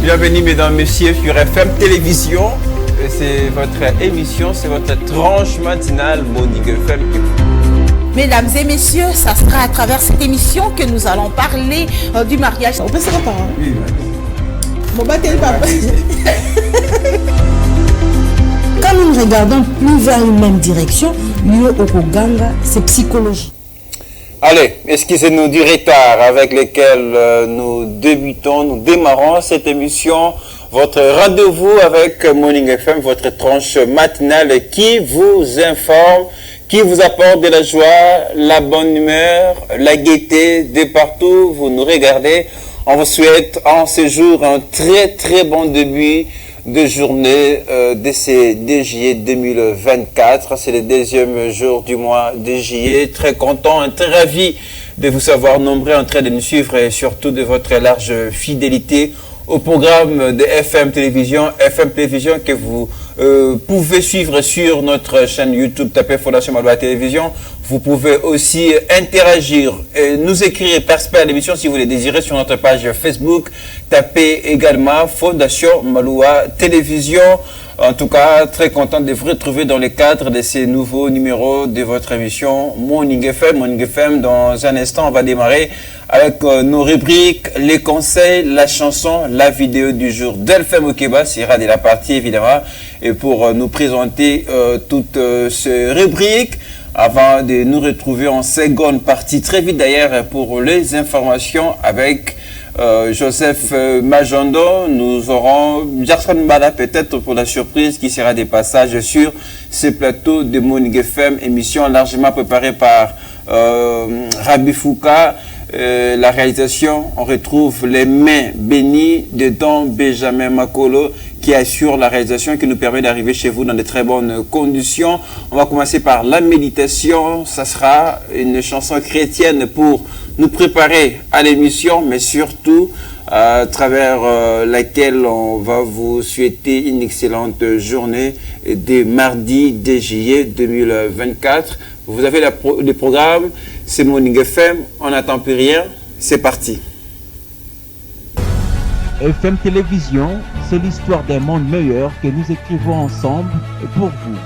Bienvenue mesdames, messieurs sur FM Télévision. C'est votre émission, c'est votre tranche matinale Morning FM. Mesdames et messieurs, ça sera à travers cette émission que nous allons parler du mariage. On peut se reparler. Oui. Mon baptême, papa. Quand nous ne regardons plus vers une même direction, Yo Okoganga, c'est psychologie. Allez, excusez-nous du retard avec lequel nous démarrons cette émission. Votre rendez-vous avec Morning FM, votre tranche matinale qui vous informe, qui vous apporte de la joie, la bonne humeur, la gaieté de partout. Vous nous regardez. On vous souhaite en ce jour un très bon début de journée de ces DJE 2024. C'est le deuxième jour du mois de juillet. Très content et très ravi de vous savoir nombreux en train de nous suivre et surtout de votre large fidélité au programme de FM Télévision que vous pouvez suivre sur notre chaîne YouTube, tapez Fondation Maloa Télévision. Vous pouvez aussi interagir et nous écrire et participer à l'émission si vous le désirez sur notre page Facebook. Tapez également Fondation Maloa Télévision. En tout cas, très content de vous retrouver dans le cadre de ces nouveaux numéros de votre émission Morning FM. Morning FM, dans un instant, on va démarrer avec nos rubriques, les conseils, la chanson, la vidéo du jour d'Elfem Okeba. Sera de la partie, évidemment, et pour nous présenter toutes ces rubriques, avant de nous retrouver en seconde partie, très vite d'ailleurs, pour les informations avec Joseph Majondo. Nous aurons Jackson Bala peut-être pour la surprise qui sera des passages sur ce plateau de Morning FM, émission largement préparée par Rabi Fouka. La réalisation, on retrouve les mains bénies de Don Benjamin Makolo qui assure la réalisation, qui nous permet d'arriver chez vous dans de très bonnes conditions. On va commencer par la méditation. Ça sera une chanson chrétienne pour nous préparer à l'émission, mais surtout à travers laquelle on va vous souhaiter une excellente journée de mardi de juillet 2024. Vous avez le programme, c'est Morning FM, on n'attend plus rien, c'est parti. FM Télévision, c'est l'histoire d'un monde meilleur que nous écrivons ensemble pour vous.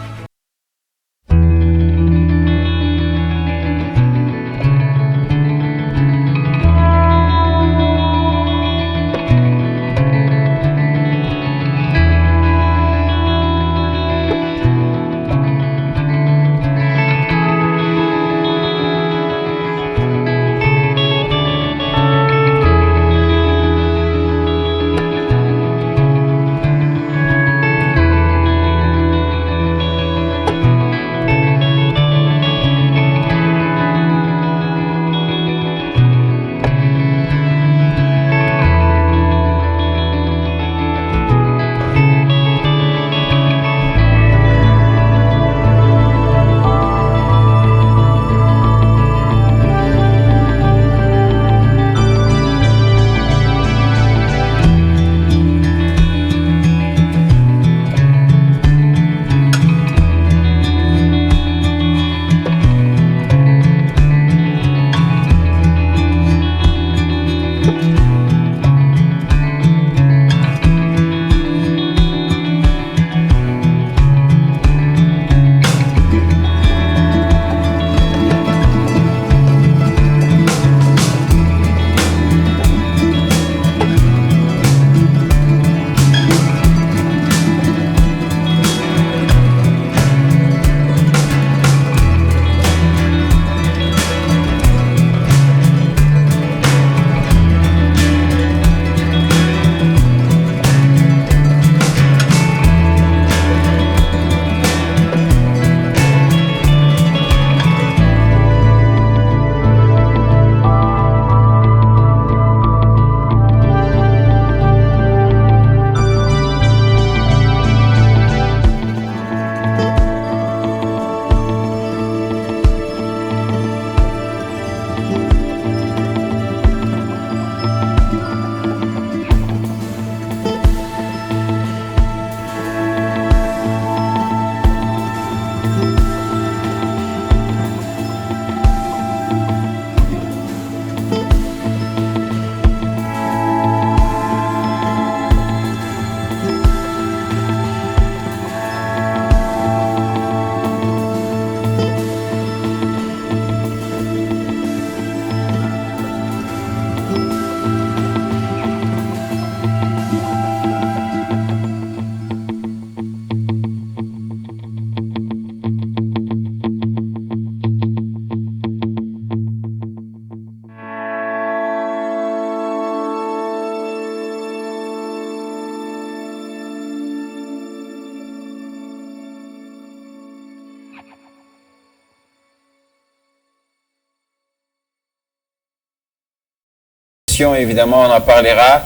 émission, évidemment, on en parlera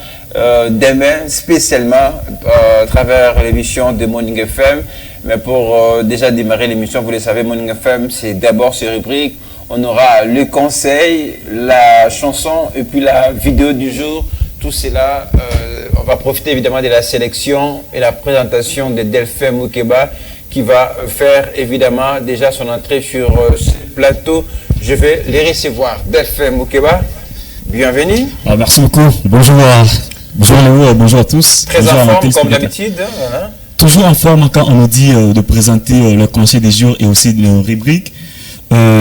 demain, spécialement à travers l'émission de Morning FM. Mais pour déjà démarrer l'émission, vous le savez, Morning FM, c'est d'abord ces rubriques. On aura le conseil, la chanson et puis la vidéo du jour. Tout cela, on va profiter évidemment de la sélection et la présentation de Delphin Moukeba qui va faire évidemment déjà son entrée sur ce plateau. Je vais les recevoir. Delphin Moukeba, bienvenue. Merci beaucoup. Bonjour Léo, bonjour à tous. Très bonjour en forme comme d'habitude. Voilà. Toujours en forme quand on nous dit de présenter le conseil des jours et aussi nos rubriques.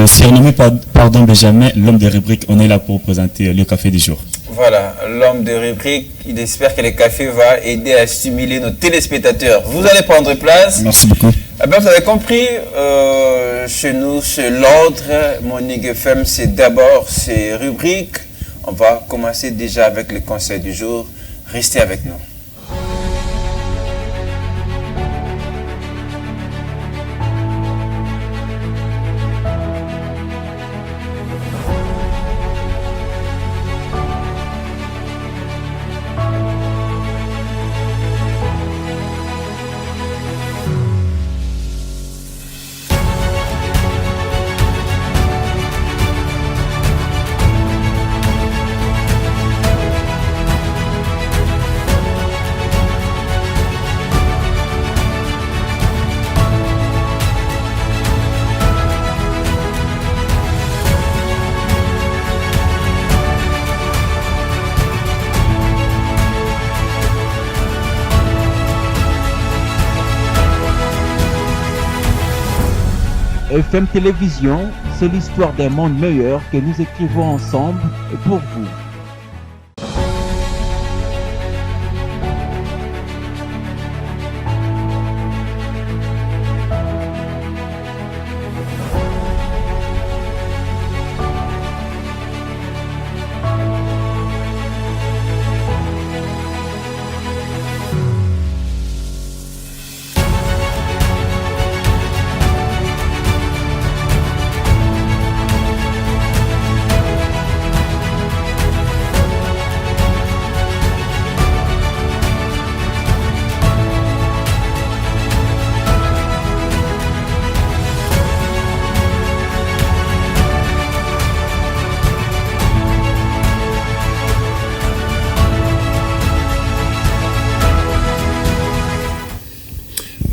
Surnommé pardon Benjamin, l'homme des rubriques, on est là pour présenter le café du jour. Voilà, l'homme de rubrique, il espère que le café va aider à stimuler nos téléspectateurs. Vous allez prendre place. Merci beaucoup. Eh bien, vous avez compris, chez nous, c'est l'ordre. Morning FM, c'est d'abord ces rubriques. On va commencer déjà avec le conseil du jour. Restez avec nous. FM Télévision, c'est l'histoire d'un monde meilleur que nous écrivons ensemble pour vous.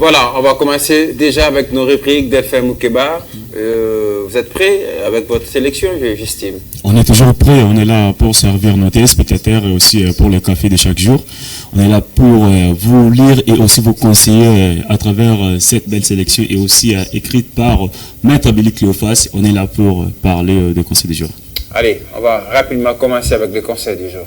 Voilà, on va commencer déjà avec nos rubriques Delphin Moukeba. Vous êtes prêts avec votre sélection, j'estime? On est toujours prêts, on est là pour servir nos téléspectateurs et aussi pour le café de chaque jour. On est là pour vous lire et aussi vous conseiller à travers cette belle sélection et aussi écrite par Maître Billy Cléophas. On est là pour parler des conseils du jour. Allez, on va rapidement commencer avec le conseil du jour.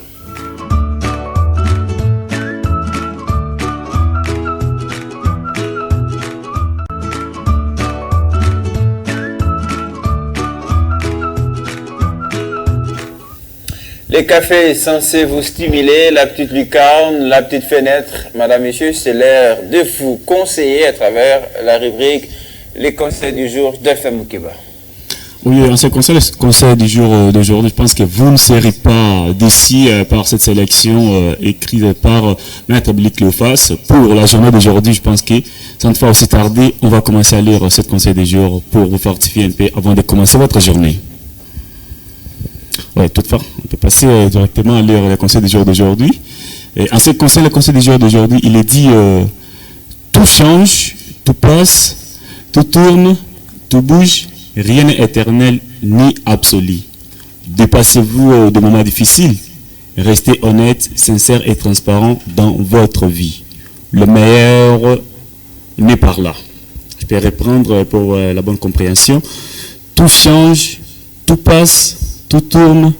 Le café est censé vous stimuler, la petite lucarne, la petite fenêtre. Madame, Monsieur, c'est l'heure de vous conseiller à travers la rubrique Les conseils du jour Delphin Moukeba. Oui, en ce qui concerne le conseil du jour d'aujourd'hui, je pense que vous ne serez pas déçus par cette sélection écrite par Maître Billy Cléophas. Pour la journée d'aujourd'hui, je pense que sans ne pas aussi tarder, on va commencer à lire ce conseil du jour pour vous fortifier un peu avant de commencer votre journée. Oui, toutefois, on peut passer directement à lire le conseil du jour d'aujourd'hui. En ce qui concerne le conseil du jour d'aujourd'hui, il est dit tout change, tout passe, tout tourne, tout bouge, rien n'est éternel ni absolu. Dépassez-vous de moments difficiles, restez honnête, sincère et transparent dans votre vie. Le meilleur n'est par là. Je peux reprendre pour la bonne compréhension. Tout change, tout passe, tout tourne,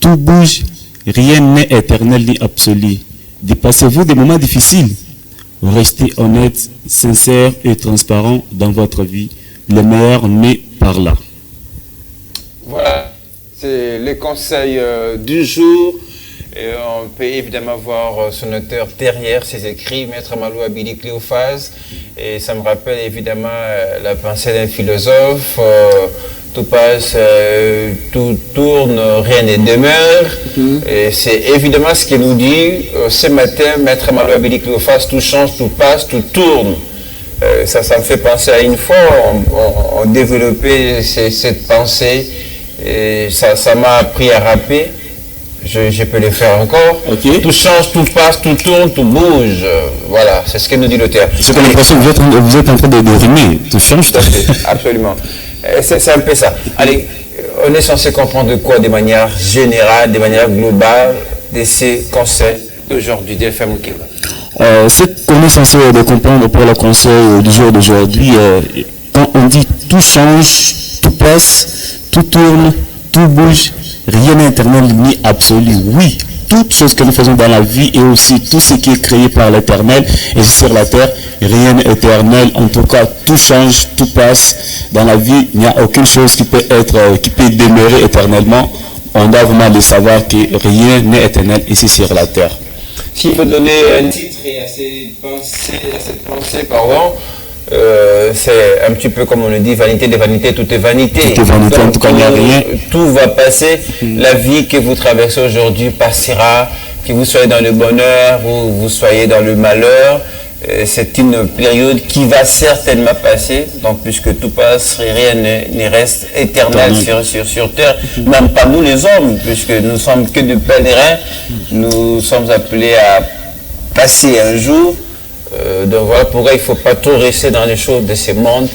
tout bouge, rien n'est éternel ni absolu. Dépassez-vous des moments difficiles. Restez honnête, sincère et transparent dans votre vie. Le meilleur n'est par là. Voilà, c'est les conseils du jour. Et on peut évidemment voir son auteur derrière ses écrits, Maître Malou Abili Cléophase. Et ça me rappelle évidemment la pensée d'un philosophe. Tout passe, tout tourne, rien ne demeure. Et c'est évidemment ce qu'il nous dit ce matin, Maître Malou Abili Cléophase, tout change, tout passe, tout tourne. Ça me fait penser à une fois, on développait cette pensée et ça m'a appris à rapper. Je peux le faire encore. Okay. Tout change, tout passe, tout tourne, tout bouge. Voilà, c'est ce que nous dit l'auteur. J'ai l'impression que vous êtes en train de rimer. Tout change, tout absolument. C'est un peu ça. Allez, on est censé comprendre quoi de manière générale, de manière globale, de ces conseils d'aujourd'hui, Delphin Moukeba. Ce qu'on est censé de comprendre pour le conseil du jour d'aujourd'hui, quand on dit tout change, tout passe, tout tourne, tout bouge, rien n'est éternel ni absolu. Oui, toutes choses que nous faisons dans la vie et aussi tout ce qui est créé par l'éternel et sur la terre, rien n'est éternel. En tout cas, tout change, tout passe. Dans la vie, il n'y a aucune chose qui peut demeurer éternellement. On doit vraiment le savoir que rien n'est éternel ici sur la terre. S'il faut donner un titre à cette pensée, pardon, c'est un petit peu comme on le dit, vanité des vanités, tout est vanité. Tout est vanité, en tout cas, il n'y a rien. Tout va passer. La vie que vous traversez aujourd'hui passera, que vous soyez dans le bonheur ou vous soyez dans le malheur. C'est une période qui va certainement passer, donc puisque tout passe, rien ne reste éternel sur terre, même pas nous les hommes, puisque nous sommes que des pèlerins, nous sommes appelés à passer un jour. Donc voilà pourquoi il ne faut pas trop rester dans les choses de ce monde,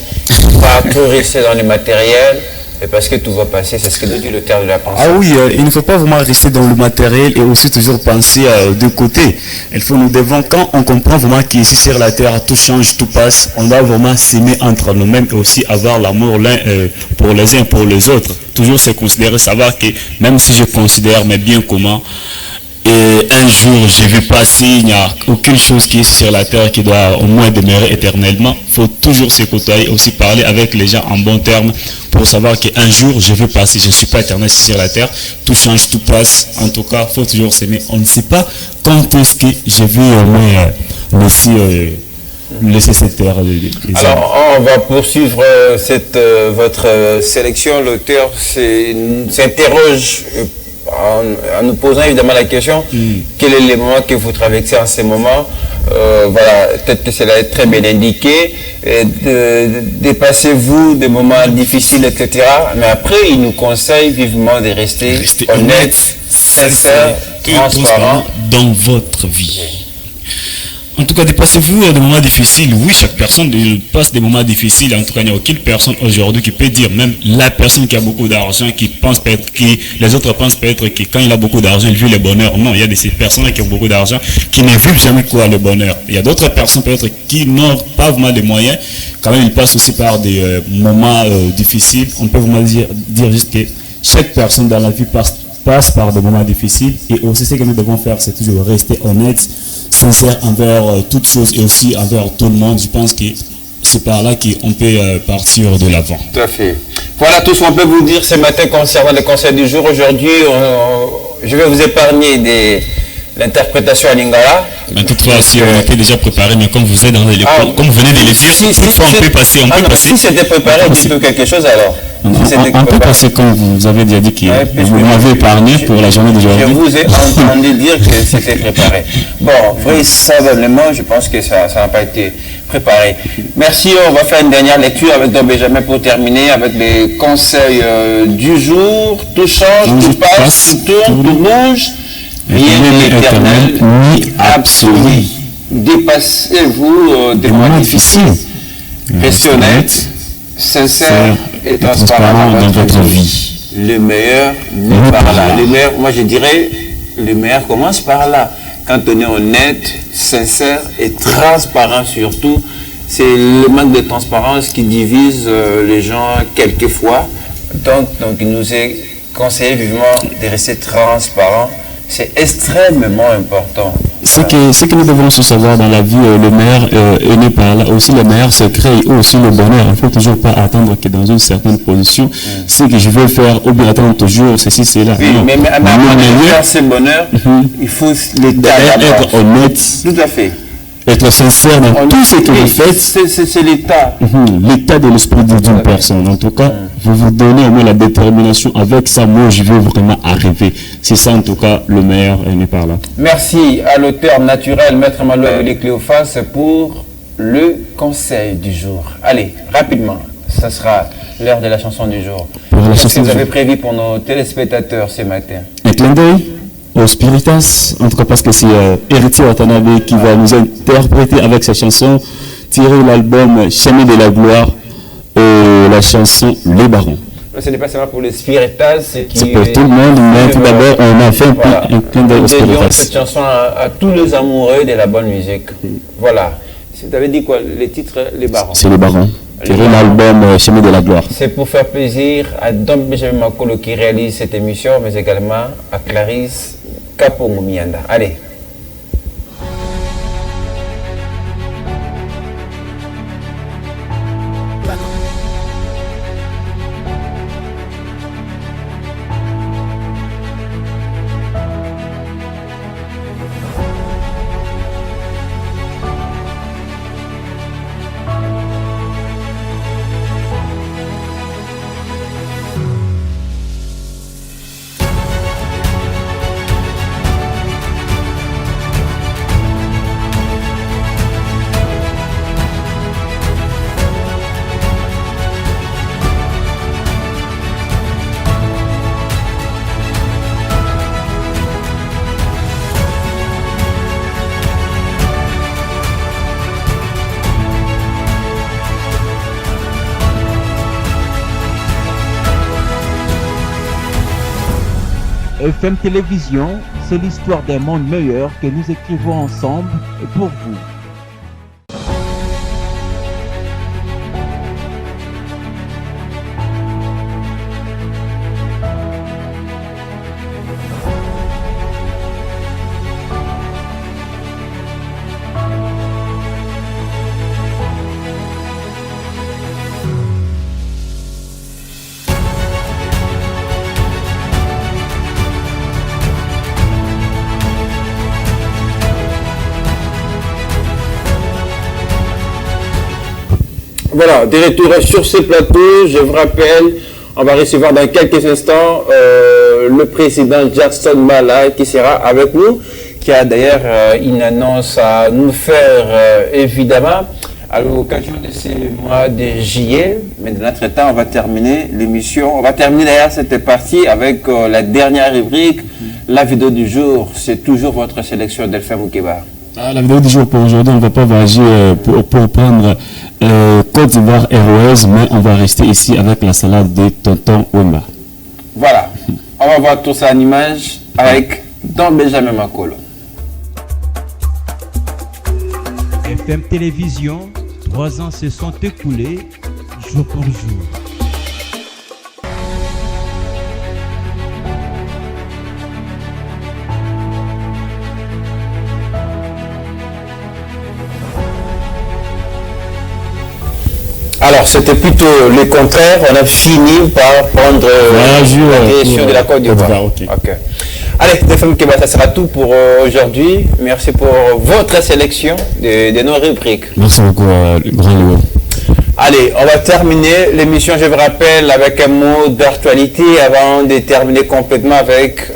pas trop rester dans les matériels. Et parce que tout va passer, c'est ce que nous dit le terme de la pensée. Ah oui, il ne faut pas vraiment rester dans le matériel et aussi toujours penser de côté. Nous devons, quand on comprend vraiment qu'ici sur la terre, tout change, tout passe, on doit vraiment s'aimer entre nous-mêmes et aussi avoir l'amour l'un pour les uns et pour les autres. Toujours se considérer, savoir que même si je considère mes biens communs, et un jour je vais passer, il n'y a aucune chose qui est sur la terre qui doit au moins demeurer éternellement. Il faut toujours se côtoyer, aussi parler avec les gens en bons termes pour savoir qu'un jour je vais passer, je ne suis pas éternel sur la terre, tout change, tout passe. En tout cas, il faut toujours s'aimer. On ne sait pas quand est-ce que je vais laisser cette terre. Alors, on va poursuivre votre sélection. L'auteur s'interroge en nous posant évidemment la question, quel est le moment que vous traversez en ce moment? Voilà, peut-être que cela est très bien indiqué. Dépassez-vous des moments difficiles, etc. Mais après, il nous conseille vivement de rester honnête, sincère, transparent dans votre vie. En tout cas, dépassez-vous des moments difficiles. Oui, chaque personne passe des moments difficiles. En tout cas, il n'y a aucune personne aujourd'hui qui peut dire, même la personne qui a beaucoup d'argent, qui pense peut-être que les autres pensent peut-être que quand il a beaucoup d'argent, il vit le bonheur. Non, il y a de ces personnes qui ont beaucoup d'argent qui ne vivent jamais quoi le bonheur. Il y a d'autres personnes peut-être qui n'ont pas vraiment les moyens. Quand même, ils passent aussi par des moments difficiles. On peut vraiment dire juste que chaque personne dans la vie passe par des moments difficiles. Et aussi, ce que nous devons faire, c'est toujours rester honnête, sincère envers toutes choses et aussi envers tout le monde. Je pense que c'est par là qu'on peut partir de l'avant. Tout à fait. Voilà tout ce qu'on peut vous dire ce matin concernant le conseil du jour. Aujourd'hui, je vais vous épargner l'interprétation à Lingala. Mais toutefois, si on était déjà préparé, mais comme vous êtes dans les comme vous venez de le dire, toutefois on peut passer. Si c'était préparé, dites-nous quelque chose alors. On peut passer comme vous avez déjà dit que vous m'avez épargné pour la journée d'aujourd'hui. Je vous ai entendu dire que c'était préparé. Bon, vraisemblablement, je pense que ça n'a pas été préparé. Merci, on va faire une dernière lecture avec Don Benjamin pour terminer avec les conseils du jour. Tout change, tout passe, tout tourne, tout bouge. Rien n'est éternel ni absolu. Dépassez-vous des moments difficiles. Restez honnête, sincère et transparent dans votre vie. Le meilleur n'est par là. Le meilleur, moi je dirais, le meilleur commence par là. Quand on est honnête, sincère et transparent surtout, c'est le manque de transparence qui divise les gens quelquefois. Donc il nous est conseillé vivement de rester transparent C'est extrêmement important. Ce que nous devons aussi savoir dans la vie, le meilleur est né par là. Aussi, le meilleur se crée et aussi le bonheur. Il ne faut toujours pas attendre que dans une certaine position, ce que je veux faire, ou bien attendre toujours ceci, cela. Oui, mais avant de faire ce bonheur, il faut l'état d'abord. Être honnête. Tout à fait. Être sincère dans tout ce que vous faites. C'est l'état. L'état de l'esprit d'une personne. En tout cas, vous vous donnez au moins la détermination. Avec ça, moi, je veux vraiment arriver. C'est ça, en tout cas, le meilleur est né par là. Merci à l'auteur naturel, Maître Maloué Cléophas, pour le conseil du jour. Allez, rapidement, ça sera l'heure de la chanson du jour. Qu'est-ce que vous avez prévu pour nos téléspectateurs ce matin? Un clin d'œil au Spiritas, en tout cas parce que c'est Héritier Watanabe qui va nous interpréter avec sa chanson tirée de l'album Chemin de la Gloire, la chanson Les Barons. Ce n'est pas seulement pour les Spiritas, c'est pour tout le monde, mais tout d'abord on a fait un clin d'œil au Spiritas. Cette chanson à tous les amoureux de la bonne musique. Voilà. Vous avez dit quoi? Les titres Les Barons. C'est Les Barons. Tiré de l'album Chemin de la Gloire. C'est pour faire plaisir à Dom Benjamin Makolo qui réalise cette émission, mais également à Clarisse Kapongo Mianda. Allez. FM Télévision, c'est l'histoire d'un monde meilleur que nous écrivons ensemble pour vous. Voilà, de retour sur ce plateau, je vous rappelle, on va recevoir dans quelques instants le président Jackson Mala qui sera avec nous, qui a d'ailleurs une annonce à nous faire évidemment à l'occasion de ce mois de juillet. Mais de notre temps, on va terminer l'émission. On va terminer d'ailleurs cette partie avec la dernière rubrique, la vidéo du jour. C'est toujours votre sélection d'Elfin Moukeba. La vidéo du jour pour aujourd'hui, on ne va pas voyager pour prendre Côte d'Ivoire ROS, mais on va rester ici avec la salade de Tonton Wemba. Voilà, on va voir tout ça en image avec Don Benjamin Makolo. FM Télévision, 3 ans se sont écoulés jour pour jour. Alors, c'était plutôt le contraire. On a fini par prendre la direction de la Côte d'Ivoire. Okay. Allez, FM Keba, ça sera tout pour aujourd'hui. Merci pour votre sélection de nos rubriques. Merci beaucoup, Grand Léo. Allez, on va terminer l'émission, je vous rappelle, avec un mot d'actualité avant de terminer complètement avec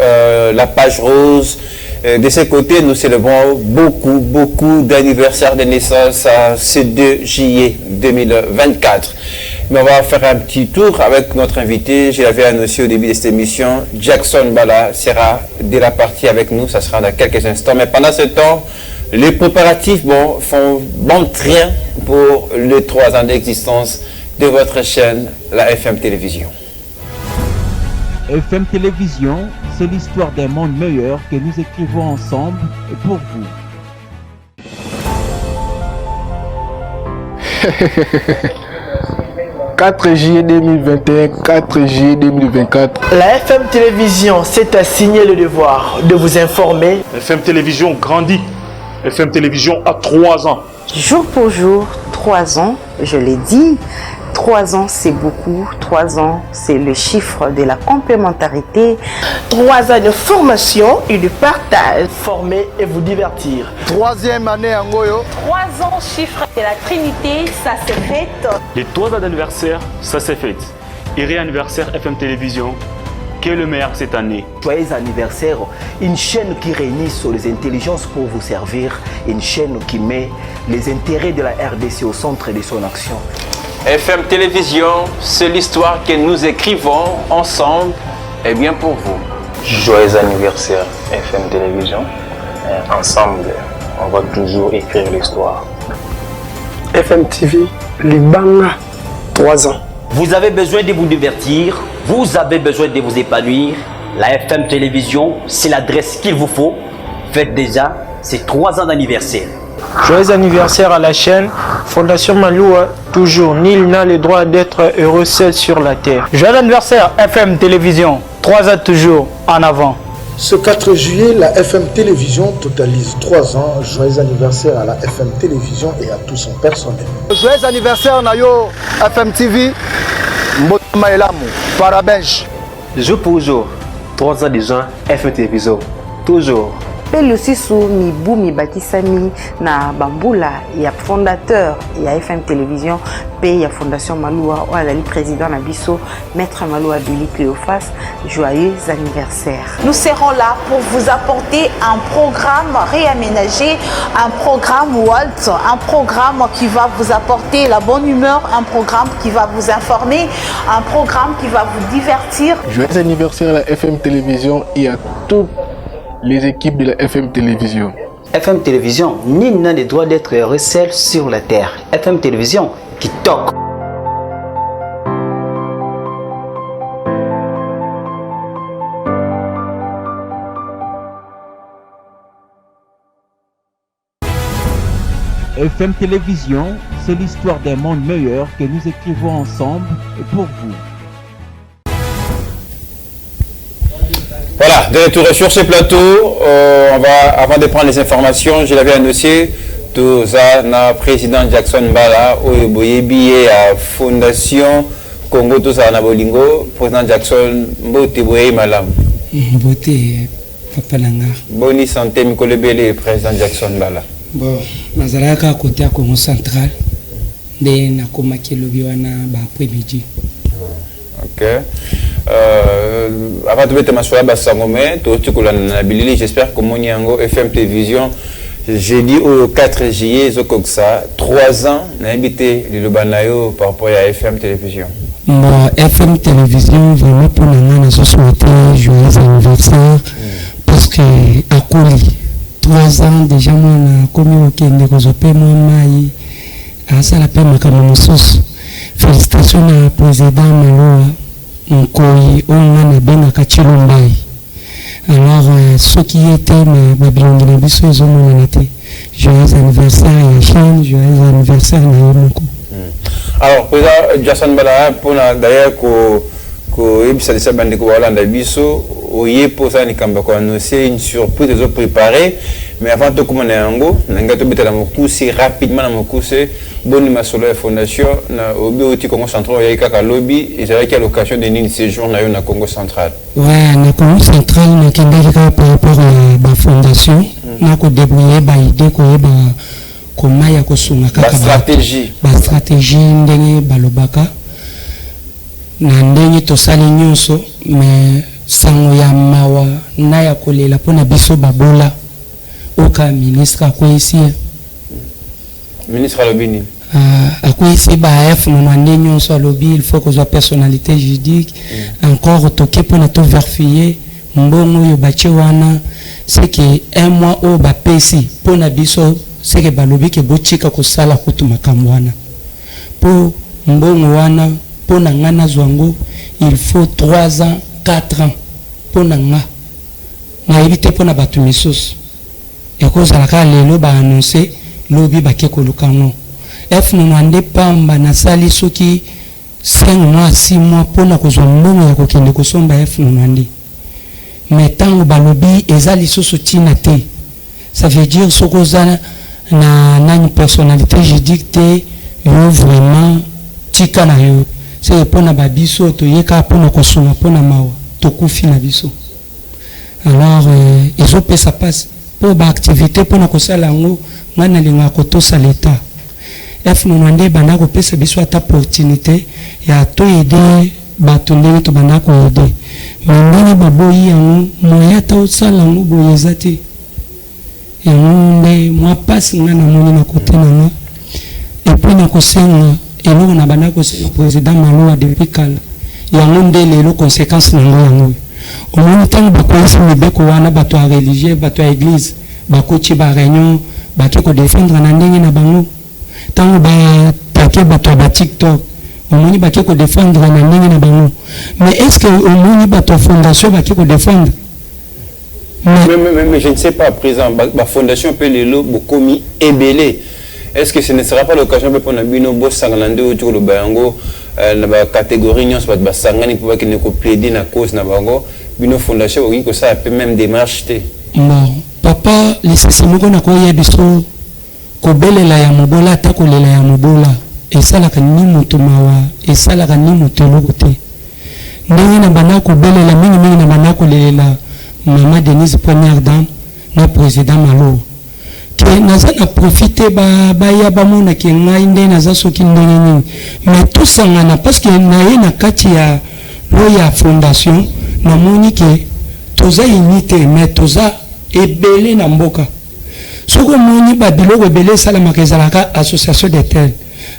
la page rose. De ce côté, nous célébrons beaucoup d'anniversaires de naissance à ce 2 juillet 2024. Mais on va faire un petit tour avec notre invité. Je l'avais annoncé au début de cette émission. Jackson Bala sera de la partie avec nous. Ça sera dans quelques instants. Mais pendant ce temps, les préparatifs font bon train pour les 3 ans d'existence de votre chaîne, la FM Télévision. FM Télévision, c'est l'histoire d'un monde meilleur que nous écrivons ensemble pour vous. 4 juillet 2021, 4 juillet 2024. La FM Télévision s'est assigné le devoir de vous informer. FM Télévision grandit. FM Télévision a 3 ans. Jour pour jour, 3 ans, je l'ai dit. 3 ans, c'est beaucoup. 3 ans, c'est le chiffre de la complémentarité. 3 ans de formation et de partage. Former et vous divertir. 3e année en Goyo. 3 ans, chiffre de la Trinité, ça s'est fait. Les 3 ans d'anniversaire, ça s'est fait. Et réanniversaire FM Télévision, qui est le meilleur cette année. Joyeux anniversaire, une chaîne qui réunit sur les intelligences pour vous servir, une chaîne qui met les intérêts de la RDC au centre de son action. FM Télévision, c'est l'histoire que nous écrivons ensemble et bien pour vous. Joyeux anniversaire FM Télévision. Ensemble, on va toujours écrire l'histoire. FM TV, Libanga, 3 ans. Vous avez besoin de vous divertir, vous avez besoin de vous épanouir. La FM Télévision, c'est l'adresse qu'il vous faut. Faites déjà ces 3 ans d'anniversaire. Joyeux anniversaire à la chaîne Fondation Maloua, toujours. Nul n'a le droit d'être heureux seul sur la terre. Joyeux anniversaire FM Télévision, 3 ans toujours, en avant. Ce 4 juillet, la FM Télévision totalise 3 ans. Joyeux anniversaire à la FM Télévision et à tout son personnel. Joyeux anniversaire Nayo FM TV, Mbotama Elamu, Parabège. Jour pour jour, 3 ans déjà, FM Télévision, toujours. Pele aussi sous Mibu Mibakisami na Bambula, il y a fondateur, il y a FM Télévision, il y a Fondation Maloua, il y a le président Nabiso, Maître Maloua Billy Cléophas, joyeux anniversaire. Nous serons là pour vous apporter un programme réaménagé, un programme Walt, un programme qui va vous apporter la bonne humeur, un programme qui va vous informer, un programme qui va vous divertir. Joyeux anniversaire à la FM Télévision et à toutes les équipes de la FM Télévision. FM Télévision, nul n'a le droit d'être heureux seul sur la terre. FM Télévision qui toque. FM Télévision, c'est l'histoire d'un monde meilleur que nous écrivons ensemble et pour vous. Voilà, de retour sur ce plateau, on va, avant de prendre les informations, je l'avais annoncé, tout ça, le président Jackson Mbala, au billet à Fondation Congo, tout ça, Bolingo, président Jackson, Mbote Boye Malam. Mbote, Papa Nanga. Bonne santé, Mikole Bele, président Jackson Mbala. Bon, Mazalaka à côté à Congo Central, de Nakomaki Lobiwana, après-midi. Ok. Avant de mettre ma soirée à Sangomé, j'espère que mon Yango FM Télévision, j'ai dit au 4 juillet, 3 ans, on a invité le Lubanayo par rapport à FM Télévision. Bon, FM Télévision, vraiment pour nous, souhaiter joyeux anniversaire parce que à Koli, 3 ans déjà, on a commis au Kenya, à Salapé, félicitations à président Maloua. Nkoi on a bien Kachilombai. Alors ceux qui étaient Babilongi na biso ils ont monté. Joyeux anniversaire à chaîne, joyeux anniversaire à Yomoko. Alors président Jackson Bala pour d'ailleurs ko ebisa de bande ko wala na biso oye pour ça ni kamba ko annoncer une surprise qu'ils ont préparé mais avant de commencer yango nanga to betala mokusi rapidement na mokusi bonne masolo ya fondation na obi Congo central ya kaka lobby et j'avais qu'à l'occasion de nini séjour na yo na Congo central. Ouais, na Congo central na kendaka par rapport à la fondation na ko débrouiller ba idée ko ba comment ya ko sunga kaka ba stratégie ndenge balobaka na ndenge tosali nyonso mais sango ya mawa na ya kolela pona biso babola oka ministre akwesi ministre alobini akwesi ba F nomande nyonso alobi il faut que soit personnalité juridique encore toke pona to vérifier mbongo yo bache wana c'est que un mois au ba pesi pona biso c'est que balobi ke bochika ko sala kutu makamwana po mbongo wana pona ngana zwango il faut 3 ans 4 ans pona nga na éviter pona batu misus et cause la ka lelo ba annoncer lobi ba ke kolukango F nomande pamba na sali soki 5 mois 6 mois mpona kozwa mbongo ya kokende kosomba F90 mais ntango balobi eza lisusu ntina te. Ça veut dire soki oza na une personnalité juridique te yo vraiment tika na yo c'est mpona babiso toyeka mpona kosunga mpona mawa tokufi na biso. Alors ezopesa mpasi mpo baactivité mpona kosala yango ngai nalinga kotosa leta. F90 banda kopesa biso ata opportunité ya toyede bato ndenge tobanda koyede me ndenge baboyi yango moya ata osala yango boye eza te. Yango nde mwa mpasi ngai namoni na kote na nga epuis nakosenga eloko na banda kosenga président Malowa depuis kala yango nde lelo conséquence nango yango omoni ntango bakolisi mibeko wana bato ya religieux bato ya église bakoti baréunion bake kodefendre na ndenge na bango ntango batake bato ya batiktok omoni bake kodefendre na ndenge na bango mais est ce que omoni bato ya fondation bake kodefendre mais je ne sais pas, présent, la fondation peut le bokomi ébélé. Est-ce que ce ne sera pas l'occasion pour nous bino boss sanglande autour de bango la catégorie nyons ba sangani pour que ne ko plaider na cause na bango bino fondation oui que ça peut même démarche té. Non, papa lisese moko na ko yebiso ko belela ya mobola ta ko lela ya mobola esala ka ni mutu mawa esala ka ni mutu lokote. Ndenge na bana ko belela mingi na bana ko lela Maman Denise première dame na président Malo que naza na profiter ba ya ba mona ke ngai nde naza soki ndenge nini mais tout sangana parce que na ye na kati ya loya fondation na moni ke toza unité mais toza ebele na mboka soko moni ba biloko ebele sala makezalaka association de tel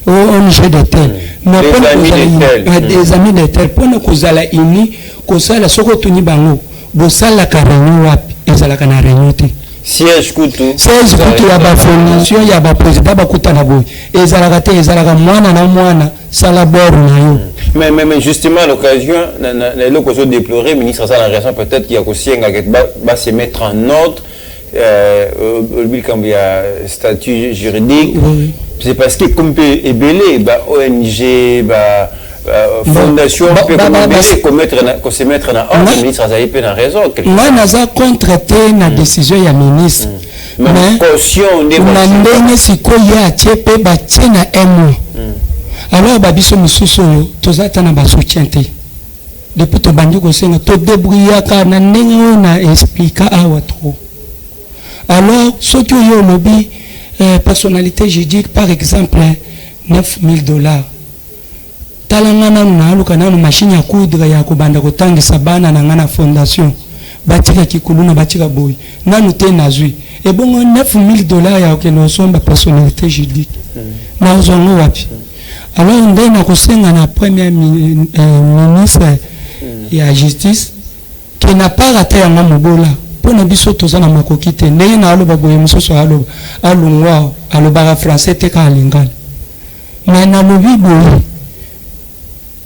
ONG de tel mais des amis de tel pona kozala ini kozala soko tuni bango bosala ka réunion wapi ezalaka na réunion te siège kutu ya ba fondation ya ba président bakutana boy ezalaka te ezalaka mwana na mwana sala bord na yo mais justement à l'occasion le cause déplorer ministre ça la raison peut-être qu'il y a aussi va se mettre en ordre le comme il y a statut juridique c'est parce que comme peut ébélé ba ONG ba fondation peut se mettre en ordre, le ministre a eu raison. Moi, naza contre na décision ya ministre. Mais caution na ndenge sikoyo atie pe batie na emo. Alors babiso mususu tozata na ba soutien te. Depuis to bandi ko senga to débrouiller ka na ndenge na expliquer awa trop. Alors ce que yo lobby personnalité juridique par exemple $9,000 talangana na aluka na machine ya coudre ya kobanda kotangisa bana na ngana fondation batika kikuluna batika boy nanu te nazwi e bongo $9,000 ya okeno somba personnalité juridique na zongo wapi alors ndé na kosenga na premier ministre ya justice qui n'a pas raté ya mobola pona biso toza na makoki te ndé na aloba boye musoso aloba alungwa aloba français te ka lingala mais na lobi boye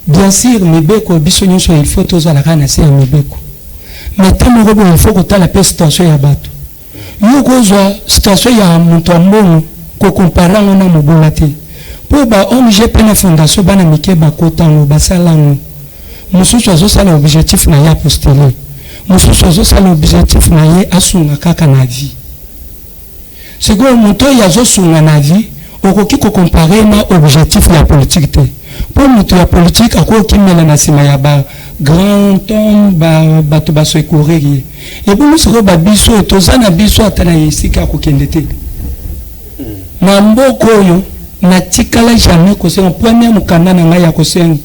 bien sûr mibeko biso nyonso il faut tozalaka na se ya mibeko mais tamo robo il faut kotala pe situation ya bato yo kozwa situation ya muntu ambongo ko comparer na mobola te po ba ONG pe na fondation bana mike bakotango basalango mususu azosala objectif na ya postuler mususu azosala objectif na ye asunga kaka na vie sego muntu yazosunga na vie okoki ko comparer na objectif ya politique te pour mutu ya politique akoki mela na sima ya ba grand homme bato baso ekoreri et bon soko ba biso tozana biso atana yesika kokende te na mboko oyo na tikala jamais kosenga premier mukanda na ngai ya kosenga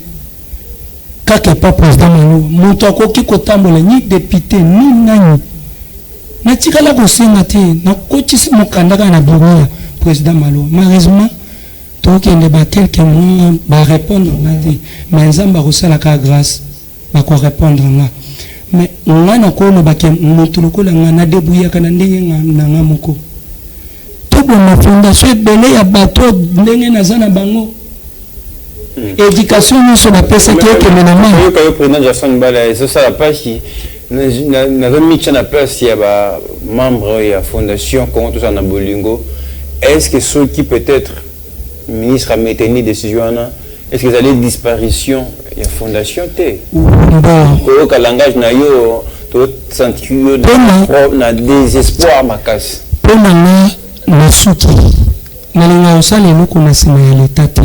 kaka pa président Malowa mutu akoki kotambola ni député ni nani na tikala kosenga te na kotisi mukanda kana biroya président Malowa malheureusement donc il y a quelques mois va répondre mais nzamba kosala ka grâce va ko répondre nga mais on a ko no ba ke mutu lokola nga na debuya kana ndenge nga nga moko to bona fondation belé ya bato ndenge nazana bango éducation nous sur la PCT que menama yo ka yo président Jackson Bala c'est ça la page qui na zomi chana place ya ba membre ya fondation Congo tous en bolingo est-ce que ceux qui peut-être ministre a maintenu décision est-ce que ça allait disparition la fondation T bon langage na yo to sentir na désespoir makas pour nanga na suki na linga osale loko na sima ya leta te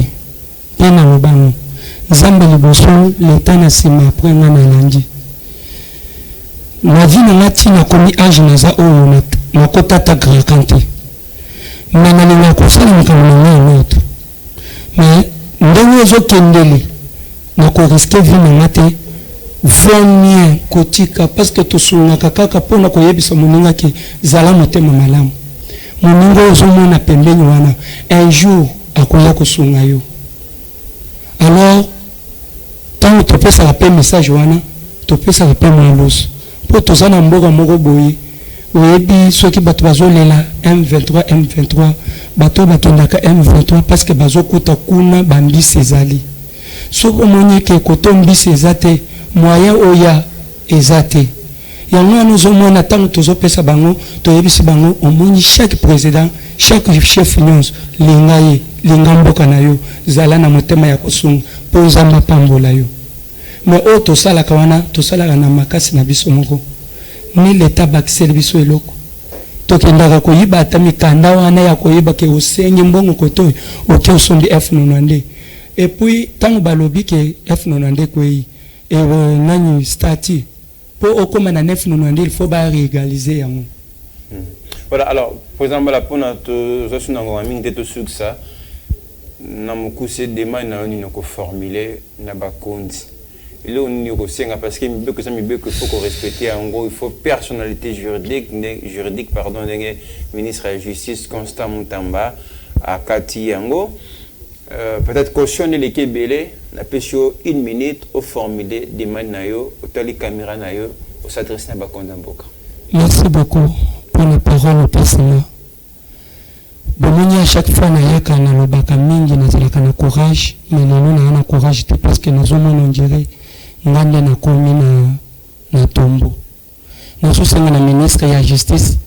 pe na lobango nzambe liboso leta na sima après nga na landi na vie nanga ntina komi age naza oyo nakotata grakante me na linga kosala makambo na ngai note me ndenge ezokendele nakoriske vie nanga te vaut kotika parce que tosungaka kaka mpona koyebisa moninga ke zala motema malamu moninga ozomona pembeni wana un jour akoya kosunga yo alors ntango topesaka mpe message wana topesaka mpe moloso mpo toza na mboka moko boye oyebi soki bato bazolela M23 bato bakendaka M23 parce que bazokuta kuna bambisi ezali soki omoni ke koto mbisi eza te moyen oya eza te yango wana ozomona ntango tozopesa bango toyebisi bango omoni chaque président chaque chef nyonso linga ye linga mboka na yo zala na motema ya kosunga mpo nzambe apambola yo me oyo tosalaka wana tosalaka na makasi na biso moko ni leta bakiseli biso eloko tokendaka koyiba ata mikanda wana ya koyeba ke osengi mbongo koto oke osombi F90 et puis ntango balobi ke F90 kwei nani stati pour okoma na F90 il faut ba régaliser yango. Voilà, alors par exemple la pona to zo suna ngwa mingi to suksa na mukuse demande na oni ko formuler na bakondi ile oni ko senga parce que mibeko ça mibeko il faut qu'on respecter en gros il faut personnalité juridique pardon ndenge ministre de la justice Constant Mutamba à Kati yango peut-être cautionner les Kébélé na pesio 1 minute au formuler demande na yo au tali caméra na yo au s'adresser na bakonda mboka. Merci beaucoup pour la parole au personnel. Bomoni à chaque fois na yaka na lobaka mingi na zalaka na courage mais lelo na courage te parce que nazomo on dirait ngande na komi na tombo. Nazo senga na ministre ya justice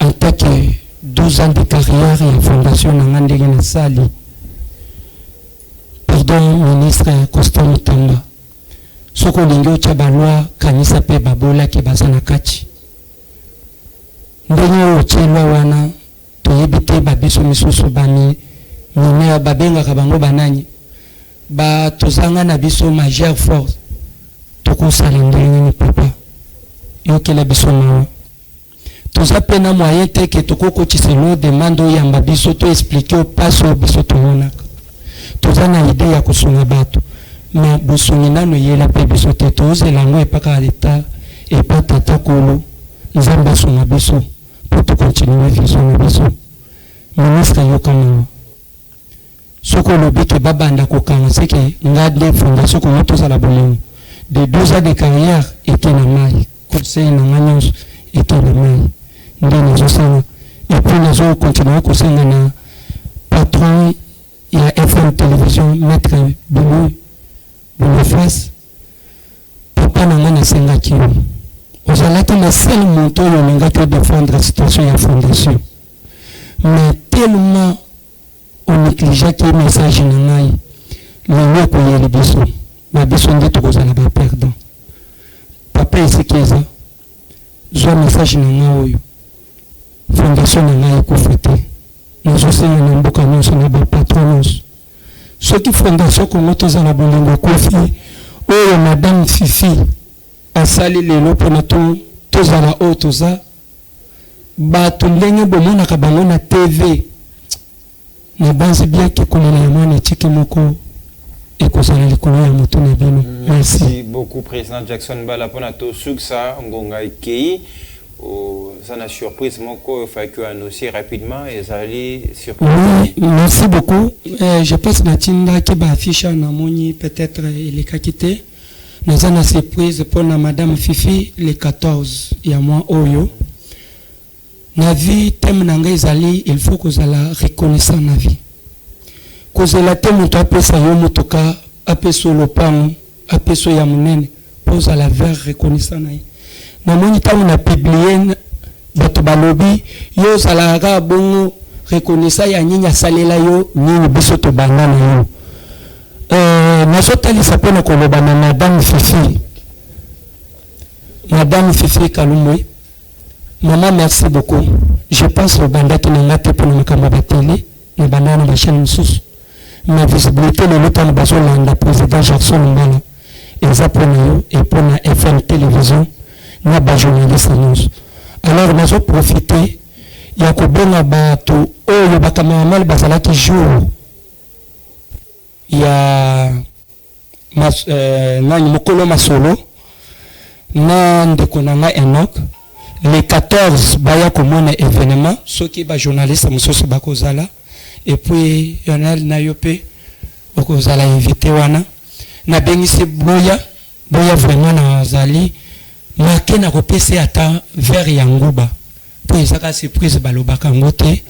en tant que 12 ans de carrière et fondation na ngande na sali. Pardon ministre Constant Mutamba. Soko lingo cha balwa kanisa pe babola ke bazana kati. Ndenge ochelwa wana toyebite babiso misusu bani mine babenga kabango banani ba tozanga na biso majeure force tokosala ndenge ni papa yokela biso mawa toza pena moyen te ke tokoko chiselo demande oyamba biso to expliquer paso biso tomonaka toza na idée ya kosunga bato mais bosungi nano yela pe biso te tozelango epaka leta epa tata kolo nzambe asunga biso pour to continuer vision na biso ministre yokana soko lobi ke babanda kokanga seke ngade fondation ko moto la bolingo de 12 ans de carrière et na mai conseil na nganyos et na mai ndene zosana et puis nazo continuer ko senga na patron ya FM télévision maître Bonifas papa na ngana senga kiyo ozalaki na seul monto yo ngate défendre la situation ya fondation mais tellement on néglige que message na ngai le ko yeli biso ma biso ndi to kozala ba perdant papa esekeza zo message na ngai oyo fondation na ngai ko fete nazo senga na mboka nyonso na ba patronos soki fondation ko moto za na bolingo kofi oyo madame Fifi asali lelo pona tozala oyo toza bato ndenge bomonaka bango na TV na banzi bien ke kolela ya mwana etiki moko ekozala likolo ya moto na bino. Merci beaucoup président Jackson Bala pona to suksa ngonga ikei ça na surprise moko il faut que annoncer rapidement et allez surprise. Oui, merci beaucoup. Je pense na tinda ki ba affiche na moni peut-être il est quitté. Nous avons une surprise pour madame Fifi le 14 ya mois oyo. Na vie thème nanga ezali il faut que la reconnaissance na vie. Cause la thème moto apesa yo motoka apeso lopango apeso ya munene pose la vers reconnaissance na. Na moni tango na publier bato balobi yo salaka bongo reconnaissance ya nyinya salela yo nyi biso to banana yo. nazotalisa mpona koloba na madame Fifi Kalumwe. Maman, merci beaucoup. Je pense au bandaki na ngate pour le makambo ba télé na banana ba chaîne sous. Ma visibilité le temps bazo landa président Jackson Mbala. Eza pour nous et pour la FM télévision na ba journaliste nous. Alors nazo profiter ya kobonga bato oyo ba cameraman bazala ki jour. Ya nani mokolo masolo na ndeko nanga Enoch. Les 14 baya komona événement ceux qui ba journaliste musoso bakozala et puis yonal na yope bakozala invité wana na bengisi boya vraiment na zali marqué na kopese ata vers yanguba pour ezaka surprise balobaka ngote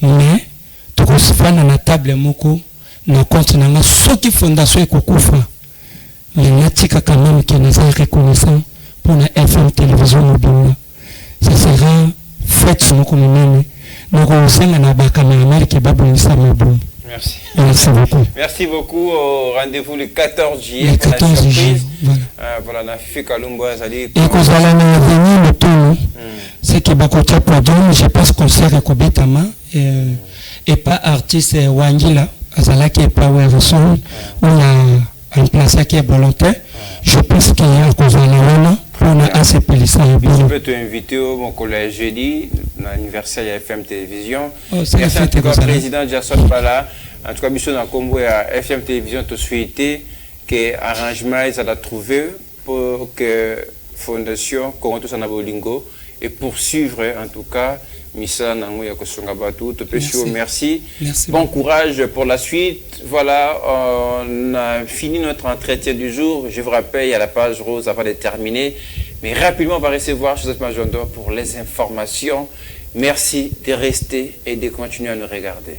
mais tokosifana na table moko na compte nanga soki fondation ekokufa natika quand même que nous avons reconnaissant pour la FM télévision mobile. Ça sera fait sur nos communes. Nous avons un abakamamar qui va bonner ça mobile. Merci. Merci beaucoup. Merci beaucoup. Au rendez-vous le 14 juillet. Le 14 juillet. Voilà, na Fifi Kalumba Zali. Et qu'on allait venir le tour. C'est que Bakotia Production, je pense qu'on sert à Kobetama et pas artiste Wangila, Azala qui est Power Soul, on a un place qui est volontaire. Je pense qu'il y a un cause on a assez pelissé. Je peux t'inviter au collège jeudi, l'anniversaire de FM Télévision. Merci à tout cas, président Jackson Mbala. En tout cas, mission dans Combo à FM Télévision, tu souhaitais que arrangement ils a trouvé pour que Fondation Coronto Sanabolingo et poursuivre en tout cas Missa Nango Yakosongabatu. Merci. Bon courage pour la suite. Voilà, on a fini notre entretien du jour. Je vous rappelle, il y a la page rose avant de terminer. Mais rapidement, on va recevoir Joseph Majondo pour les informations. Merci de rester et de continuer à nous regarder.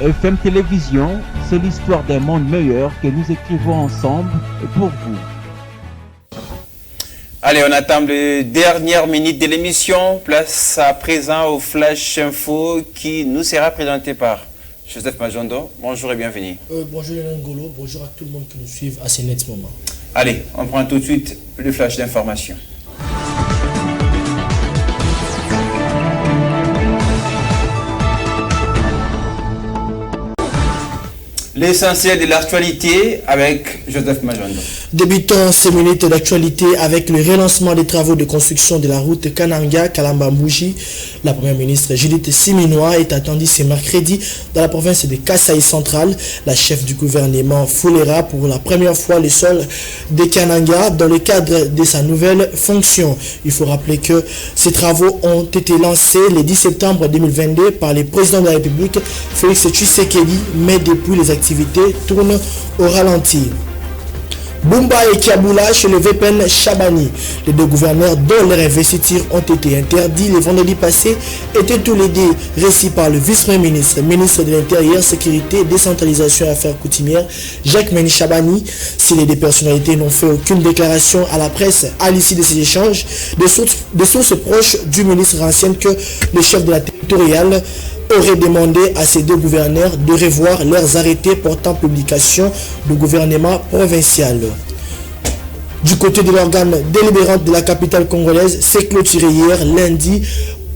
FM Télévision, c'est l'histoire d'un monde meilleur que nous écrivons ensemble pour vous. Allez, on attend les dernières minutes de l'émission. Place à présent au Flash Info qui nous sera présenté par Joseph Majondo. Bonjour et bienvenue. Bonjour Yann Ngolo, bonjour à tout le monde qui nous suit à ce net moment. Allez, on prend tout de suite le flash d'information. L'essentiel de l'actualité avec Joseph Majondo. Débutons ces minutes d'actualité avec le relancement des travaux de construction de la route Kananga-Kalamba-Mbouji. La première ministre Judith Siminois est attendue ce mercredi dans la province de Kasaï centrale. La chef du gouvernement foulera pour la première fois le sol de Kananga dans le cadre de sa nouvelle fonction. Il faut rappeler que ces travaux ont été lancés le 10 septembre 2022 par le président de la République Félix Tshisekedi, mais depuis les activités tournent au ralenti. Bumba et Kiaboula chez le VPN Chabani. Les deux gouverneurs dont les investitures ont été interdits le vendredi passé étaient tous les deux reçus par le vice-premier ministre, ministre de l'Intérieur, Sécurité, Décentralisation et Affaires coutumières, Jacques Meni Chabani. Si les deux personnalités n'ont fait aucune déclaration à la presse à l'issue de ces échanges, des sources proches du ministre renseignent que le chef de la territoriale aurait demandé à ces deux gouverneurs de revoir leurs arrêtés portant publication du gouvernement provincial. Du côté de l'organe délibérant de la capitale congolaise, s'est clôturé hier lundi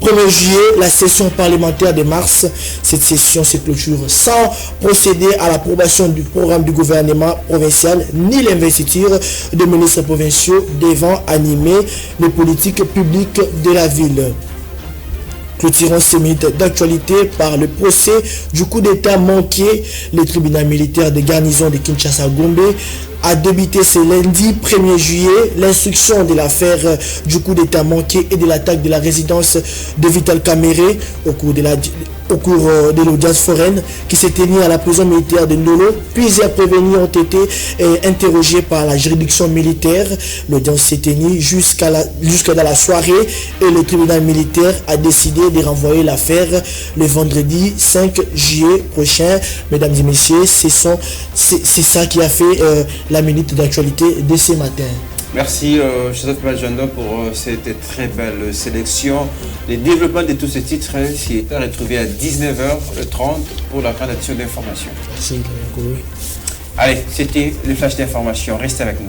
1er juillet la session parlementaire de mars. Cette session se clôture sans procéder à l'approbation du programme du gouvernement provincial ni l'investiture de ministres provinciaux devant animer les politiques publiques de la ville. Clôturons ces minutes d'actualité par le procès du coup d'État manqué. Le tribunal militaire de garnison de Kinshasa-Gombe a débuté ce lundi 1er juillet l'instruction de l'affaire du coup d'État manqué et de l'attaque de la résidence de Vital Kamere au cours de l'audience foraine qui s'est tenue à la prison militaire de Ndolo. Plusieurs prévenus ont été interrogés par la juridiction militaire. L'audience s'est tenue jusqu'à dans la soirée et le tribunal militaire a décidé de renvoyer l'affaire le vendredi 5 juillet prochain. Mesdames et messieurs, c'est ça qui a fait la minute d'actualité de ce matin. Merci Joseph Majando pour cette très belle sélection. Le développement de tous ces titres est retrouvé à 19h30 pour la grande action d'information. Merci. Allez, c'était le flash d'information. Restez avec nous.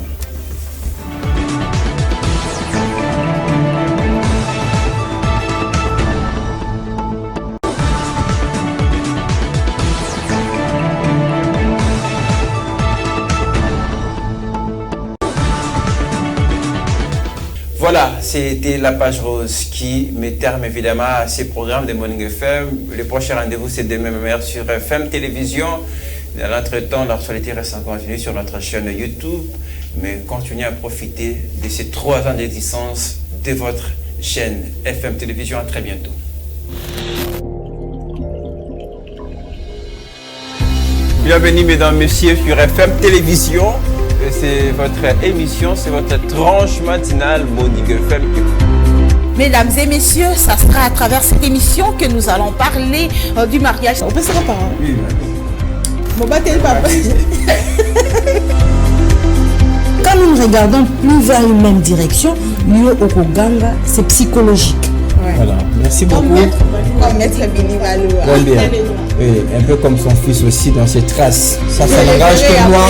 Voilà, c'était la page rose qui met terme évidemment à ces programmes de Morning FM. Le prochain rendez-vous, c'est demain même sur FM Télévision. Dans l'entretemps, l'actualité reste en continu sur notre chaîne YouTube. Mais continuez à profiter de ces 3 ans d'existence de votre chaîne FM Télévision. À très bientôt. Bienvenue mesdames, messieurs sur FM Télévision. C'est votre émission, c'est votre tranche matinale Morning FM. Mesdames et messieurs, ça sera à travers cette émission que nous allons parler du mariage. On peut se reparler. Oui. Mon baptême, papa. Quand nous ne regardons plus vers une même direction, Lio Okoganga, c'est psychologique. Ouais. Voilà, merci beaucoup. Comme maître Billy Valois. Un peu comme son fils aussi dans ses traces. Ça n'engage que moi.